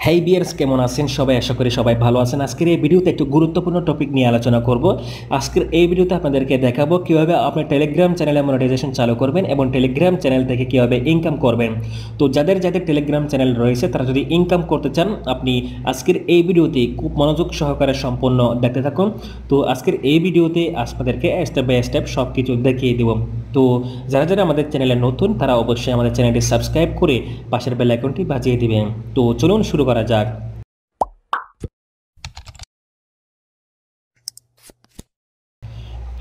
হেই বিয়ার্স, কেমন আছেন সবাই? আশা করি সবাই ভালো আছেন। আজকের এই ভিডিওতে একটু গুরুত্বপূর্ণ টপিক নিয়ে আলোচনা করব। আজকের এই ভিডিওতে আপনাদেরকে দেখাবো কিভাবে আপনি টেলিগ্রাম চ্যানেলে মনিটাইজেশন চালু করবেন এবং টেলিগ্রাম চ্যানেল থেকে কিভাবে ইনকাম করবেন। তো যাদের যাদের টেলিগ্রাম চ্যানেল রয়েছে তারা যদি ইনকাম করতে চান, আপনি আজকের এই ভিডিওতে খুব মনোযোগ সহকারে সম্পূর্ণ দেখতে থাকুন। তো আজকের এই ভিডিওতে আপনাদেরকে স্টেপ বাই স্টেপ সব কিছু দেখিয়ে দেব। তো যারা যারা আমাদের চ্যানেলে নতুন তারা অবশ্যই আমাদের চ্যানেলটি সাবস্ক্রাইব করে পাশের বেল আইকনটি বাজিয়ে দিবেন। তো চলুন শুরু করা যাক।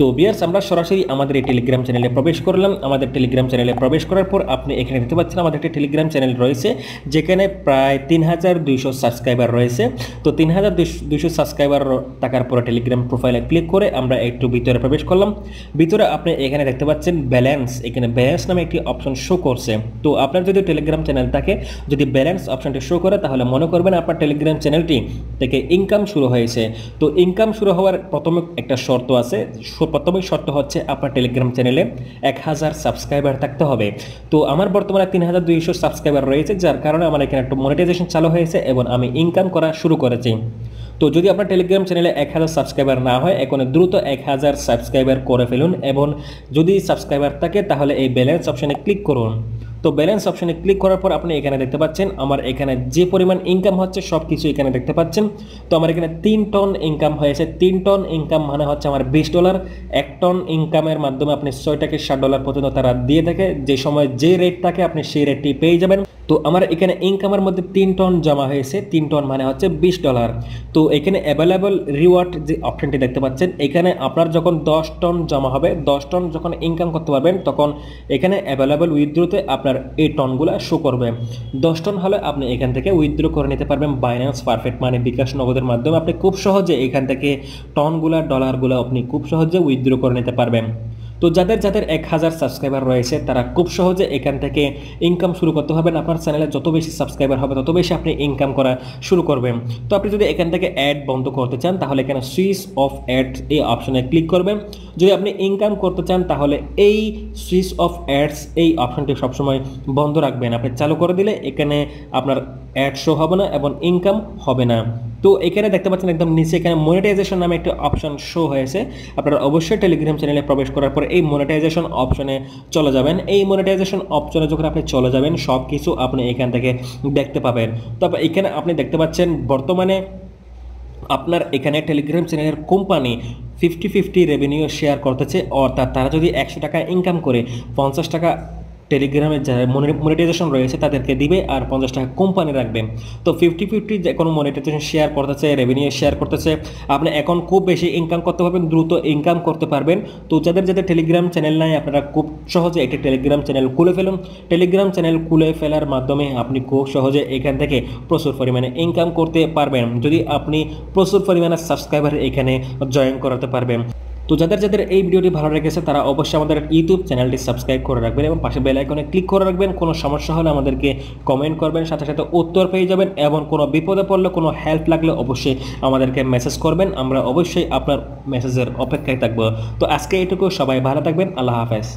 তো ভিউয়ার্স, আমরা সরাসরি আমাদের এই টেলিগ্রাম চ্যানেলে প্রবেশ করলাম। আমাদের টেলিগ্রাম চ্যানেলে প্রবেশ করার পর আপনি এখানে দেখতে পাচ্ছেন আমাদের একটি টেলিগ্রাম চ্যানেল রয়েছে যেখানে প্রায় 3200 সাবস্ক্রাইবার রয়েছে। তো 3200 সাবস্ক্রাইবার থাকার পরে টেলিগ্রাম প্রোফাইলে ক্লিক করে আমরা একটু ভিতরে প্রবেশ করলাম। ভিতরে আপনি এখানে দেখতে পাচ্ছেন ব্যালেন্স, এখানে ব্যালেন্স নামে একটি অপশন শো করছে। তো আপনার যদি টেলিগ্রাম চ্যানেল থাকে, যদি ব্যালেন্স অপশনটি শো করে তাহলে মনে করবেন আপনার টেলিগ্রাম চ্যানেলটি থেকে ইনকাম শুরু হয়েছে। তো ইনকাম শুরু হওয়ার প্রথম একটা শর্ত আছে। প্রথমেই শর্ত হচ্ছে আপনার টেলিগ্রাম চ্যানেলে 1000 সাবস্ক্রাইবার থাকতে হবে। তো আমার বর্তমানে 3200 সাবস্ক্রাইবার রয়েছে, যার কারণে আমার এখানে একটু মনিটাইজেশন চালু হয়েছে এবং আমি ইনকাম করা শুরু করেছি। তো যদি আপনার টেলিগ্রাম চ্যানেলে 1000 সাবস্ক্রাইবার না হয়, এখন দ্রুত 1000 সাবস্ক্রাইবার করে ফেলুন এবং যদি সাবস্ক্রাইবার থাকে তাহলে এই ব্যালেন্স অপশনে ক্লিক করুন। তো ব্যালেন্স অপশনে ক্লিক করার পর আপনি এখানে দেখতে পাচ্ছেন আমার এখানে যে পরিমাণ ইনকাম হচ্ছে সব কিছু এখানে দেখতে পাচ্ছেন। তো আমার এখানে 3 টন ইনকাম হয়েছে। 3 টন ইনকাম মানে হচ্ছে আমার $20। 1 টন ইনকামের মাধ্যমে আপনি $6 থেকে $7 পর্যন্ত তারা দিয়ে থাকে। যে সময় যে রেট থাকে আপনি সেই রেটটি পেয়ে যাবেন। তো আমার এখানে ইনকামের মধ্যে 3 টন জমা হয়েছে। 3 টন মানে হচ্ছে $20। তো এখানে অ্যাভেলেবল রিওয়ার্ড যে অপশনটি দেখতে পাচ্ছেন, এখানে আপনার যখন 10 টন জমা হবে, 10 টন যখন ইনকাম করতে পারবেন তখন এখানে অ্যাভেলেবল উইথড্রোতে আপনার এই টনগুলো শো করবে। 10 টন হলে আপনি এখান থেকে উইথড্রো করে নিতে পারবেন বাইন্যান্স, পারফেক্ট মানি, বিকাশ নগদের মাধ্যমে। আপনি খুব সহজে এখান থেকে টনগুলা, ডলারগুলো আপনি খুব সহজে উইথড্রো করে নিতে পারবেন। তো যাদের যাদের 1000 সাবস্ক্রাইবার রয়েছে তারা খুব সহজে এখান থেকে ইনকাম শুরু করতে হবেন। আপনার চ্যানেলে যত বেশি সাবস্ক্রাইবার হবে তত বেশি আপনি ইনকাম করা শুরু করবেন। তো আপনি যদি এখান থেকে অ্যাড বন্ধ করতে চান তাহলে এখানে সুইচ অফ অ্যাড এই অপশনে ক্লিক করবেন। যদি আপনি ইনকাম করতে চান তাহলে এই সুইচ অফ অ্যাডস এই অপশনটি সবসময় বন্ধ রাখবেন। আপনি চালু করে দিলে এখানে আপনার অ্যাড শো হবে না এবং ইনকাম হবে না। তো এখানে দেখতে পাচ্ছেন একদম নিচে এখানে মনিটাইজেশন নামে একটা অপশন শো হয়েছে। আপনারা অবশ্যই টেলিগ্রাম চ্যানেলে প্রবেশ করার পর এই মনিটাইজেশন অপশনে চলে যাবেন। এই মনিটাইজেশন অপশনে যখন আপনি চলে যাবেন সব কিছু আপনি এখান থেকে দেখতে পাবেন। তারপর এখানে আপনি দেখতে পাচ্ছেন বর্তমানে আপনার এখানে টেলিগ্রাম চ্যানেলের কোম্পানি 50-50 রেভিনিউ শেয়ার করতেছে। অর্থাৎ তারা যদি 100 টাকা ইনকাম করে 50 টাকা টেলিগ্রামের যারা মনিটাইজেশন রয়েছে তাদেরকে দিবে আর 50 টাকা কোম্পানি রাখবে। তো 50-50 যে কোনো মনিটাইজেশন শেয়ার করতেছে, রেভিনিউ শেয়ার করতেছে। আপনি এখন খুব বেশি ইনকাম করতে পারবেন, দ্রুত ইনকাম করতে পারবেন। তো যাদের যাদের টেলিগ্রাম চ্যানেল নাই আপনারা খুব সহজে একটি টেলিগ্রাম চ্যানেল খুলে ফেলুন। টেলিগ্রাম চ্যানেল খুলে ফেলার মাধ্যমে আপনি খুব সহজে এখান থেকে প্রচুর পরিমাণে ইনকাম করতে পারবেন যদি আপনি প্রচুর পরিমাণে সাবস্ক্রাইবার এখানে জয়েন করাতে পারবেন। তো যাদের যাদের এই ভিডিওটি ভালো লেগেছে তারা অবশ্যই আমাদের ইউটিউব চ্যানেলটি সাবস্ক্রাইব করে রাখবেন এবং পাশে বেল আইকনে ক্লিক করে রাখবেন। কোনো সমস্যা হলে আমাদেরকে কমেন্ট করবেন, সাথে সাথে উত্তর পেয়ে যাবেন এবং কোনো বিপদে পড়লে, কোনো হেল্প লাগলে অবশ্যই আমাদেরকে মেসেজ করবেন। আমরা অবশ্যই আপনার মেসেজের অপেক্ষায় থাকবো। তো আজকে এইটুকু, সবাই ভালো থাকবেন। আল্লাহ হাফেজ।